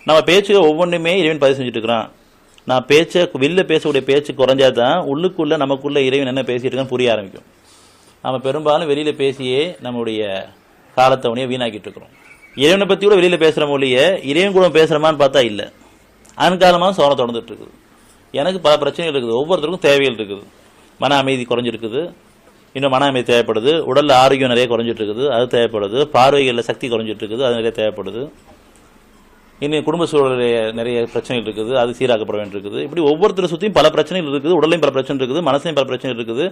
நம்ம பேச்சு ஒவ்வொன்றுமே இறைவன் பதிவு செஞ்சுட்டு இருக்கிறான். நான் வெளில பேசக்கூடிய பேச்சு குறைஞ்சா தான் உள்ளுக்குள்ள நமக்குள்ள இறைவன் என்ன பேசிட்டு இருக்கான்னு புரிய ஆரம்பிக்கும். நம்ம பெரும்பாலும் வெளியில பேசியே நம்முடைய காலத்தவனையை வீணாக்கிட்டு இருக்கிறோம். இறைவனை பத்தி கூட வெளியில பேசுற மொழிய இறைவன் கூட பேசுறமான்னு பார்த்தா இல்லை. அன்காலமாக சோழம் தொடர்ந்துட்டு இருக்குது. எனக்கு பல பிரச்சனைகள் இருக்குது, ஒவ்வொருத்தருக்கும் தேவைகள் இருக்குது. மன அமைதி குறைஞ்சிருக்குது, இன்னும் மன அமைதி தேவைப்படுது. உடல்ல ஆரோக்கியம் நிறைய குறைஞ்சிட்டு இருக்குது, அது தேவைப்படுது. பார்வைகளில் சக்தி குறைஞ்சிட்டு இருக்குது, அது நிறைய தேவைப்படுது. இன்னும் குடும்ப சூழலில் நிறைய பிரச்சனைகள் இருக்குது, அது சீராக்கப்பட வேண்டியிருக்குது. இப்படி ஒவ்வொருத்தரை சுற்றியும் பல பிரச்சனைகள் இருக்குது, உடலையும் பல பிரச்சனை இருக்குது, மனசையும் பல பிரச்சனை இருக்குது.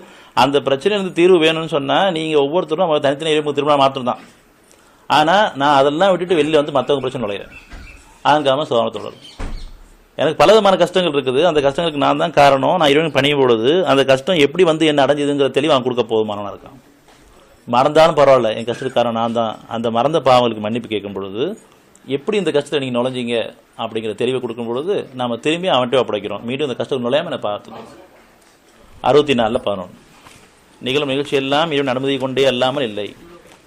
அந்த பிரச்சனையிலிருந்து தீர்வு வேணும்னு சொன்னால் நீங்கள் ஒவ்வொருத்தரும் அவங்க தனித்தனி திருமணம் மாற்றம் தான். ஆனால் நான் அதெல்லாம் விட்டுட்டு வெளியில் வந்து மற்றவங்க பிரச்சனை நுழையிறேன். ஆங்காமல் சோதனத்தோடு எனக்கு பல விதமான கஷ்டங்கள் இருக்குது. அந்த கஷ்டங்களுக்கு நான் தான் காரணம். நான் இறைவன் பணியும் பொழுது அந்த கஷ்டம் எப்படி வந்து என்ன அடைஞ்சதுங்கிற தெளிவு அவன் கொடுக்க போதுமானவனா இருக்கான். மறந்தாலும் பரவாயில்ல, என் கஷ்டத்துக்கு காரணம் நான் தான். அந்த மறந்த பாவங்களுக்கு மன்னிப்பு கேட்கும் பொழுது எப்படி இந்த கஷ்டத்தை நீங்கள் நுழைஞ்சிங்க அப்படிங்கிற தெளிவை கொடுக்கும் பொழுது நம்ம திரும்பி அவன்கிட்ட ஒப்படைக்கிறோம். மீண்டும் இந்த கஷ்டம் நுழையாமல் நான் பார்த்துக்கணும். 64:11 நிகழும் நிகழ்ச்சி எல்லாம் இறைவன் அனுமதி கொண்டே அல்லாமல் இல்லை.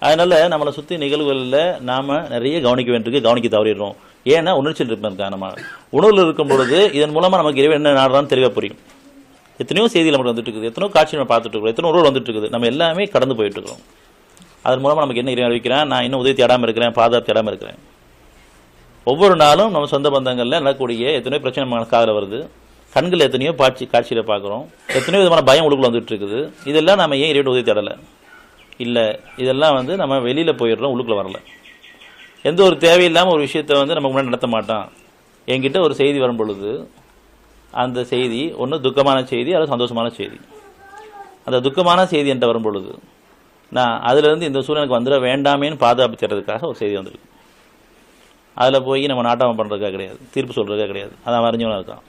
அதனால நம்மளை சுற்றி நிகழ்வுகளில் நாம் நிறைய கவனிக்க வேண்டியிருக்கு, கவனிக்க தவறிடுறோம். ஏன்னா உணர்ச்சியில் இருப்பதன் காரணமாக உணர்வில் இருக்கும் பொழுது இதன் மூலமாக நமக்கு இறைவன் என்ன நாடுறான்னு தெளிவாக புரியும். எத்தனையோ செய்திகள் நமக்கு வந்துட்டு இருக்குது, எத்தனையோ காட்சி நம்ம பார்த்துட்டு இருக்கோம், எத்தனை உறவு வந்துட்டு இருக்குது. நம்ம எல்லாமே கடந்து போயிட்டு இருக்கிறோம். அதன் மூலமாக நமக்கு என்ன இறைவன் அறிவிக்கிறேன், நான் இன்னும் உதவி தேடாமல் இருக்கிறேன், பாதுகாப்பு தேடாமல் இருக்கிறேன். ஒவ்வொரு நாளும் நம்ம சொந்த பந்தங்களில் நடக்கக்கூடிய எத்தனையோ பிரச்சனை நம்ம காதில் வருது, கண்கள் எத்தனையோ காட்சியில் பார்க்குறோம், எத்தனையோ விதமான பயம் உள்ளுக்குள்ள வந்துட்டு இருக்குது. இதெல்லாம் நம்ம ஏன் இறைவன் உதவி தேடலை? இல்லை, இதெல்லாம் வந்து நம்ம வெளியில் போயிடுறோம், உள்ளுக்குள்ள வரல. எந்த ஒரு தேவையில்லாமல் ஒரு விஷயத்தை வந்து நம்ம முன்னாடி நடத்த மாட்டான். என்கிட்ட ஒரு செய்தி வரும் பொழுது அந்த செய்தி ஒன்று துக்கமான செய்தி அல்லது சந்தோஷமான செய்தி. அந்த துக்கமான செய்தி என்கிட்ட வரும் பொழுது நான் அதிலிருந்து இந்த சூழ்நிலைக்கு வந்துட வேண்டாமேன்னு பாதுகாப்பு தேடுறதுக்காக ஒரு செய்தி வந்திருக்கு. அதில் போய் நம்ம நாட்டாமல் பண்ணுறதுக்காக கிடையாது, தீர்ப்பு சொல்கிறதுக்காக கிடையாது. அதான் அறிஞ்சவனாக இருக்கான்.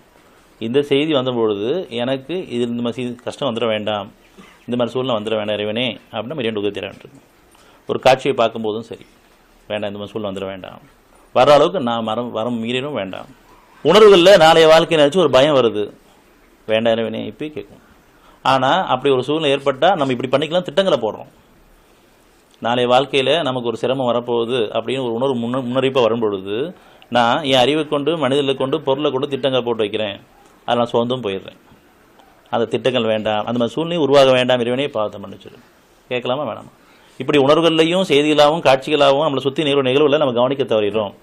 இந்த செய்தி வந்த பொழுது எனக்கு இது இந்த மாதிரி கஷ்டம் வந்துட வேண்டாம், இந்த மாதிரி சூழ்நிலை வந்துட வேண்டாம் இறைவனே அப்படின்னு நம்ம 2 உதவி தேட வேண்டும். ஒரு காட்சியை பார்க்கும்போதும் சரி, வேண்டாம் இந்த மாதிரி சூழ்நிலை வந்துட வேண்டாம், வர்ற அளவுக்கு நான் வரம் மீறிடும் வேண்டாம். உணர்வுகளில் நாளைய வாழ்க்கை நினச்சி ஒரு பயம் வருது, வேண்டாம் இறைவனே இப்போயே கேட்கும். ஆனால் அப்படி ஒரு சூழ்நிலை ஏற்பட்டால் நம்ம இப்படி பண்ணிக்கலாம் திட்டங்களை போடுறோம். நாளைய வாழ்க்கையில் நமக்கு ஒரு சிரமம் வரப்போகுது அப்படின்னு ஒரு உணர்வு முன்னறிப்பாக வரும்பொழுது நான் என் அறிவை கொண்டு மனிதர்களை கொண்டு பொருளை கொண்டு திட்டங்கள் போட்டு வைக்கிறேன். அதில் நான் சொந்தம் போயிடுறேன். அந்த திட்டங்கள் வேண்டாம், அந்த மாதிரி சூழ்நிலை உருவாக வேண்டாம் இறைவனே பாவத்தை மன்னிச்சிடு. கேட்கலாமா வேணாமா? இப்படி உணர்வுகளையும் செய்திகளாகவும் காட்சிகளாகவும் நம்மளை சுற்றி நிகழ்வுகளை நம்ம கவனிக்க தவறிடுறோம்.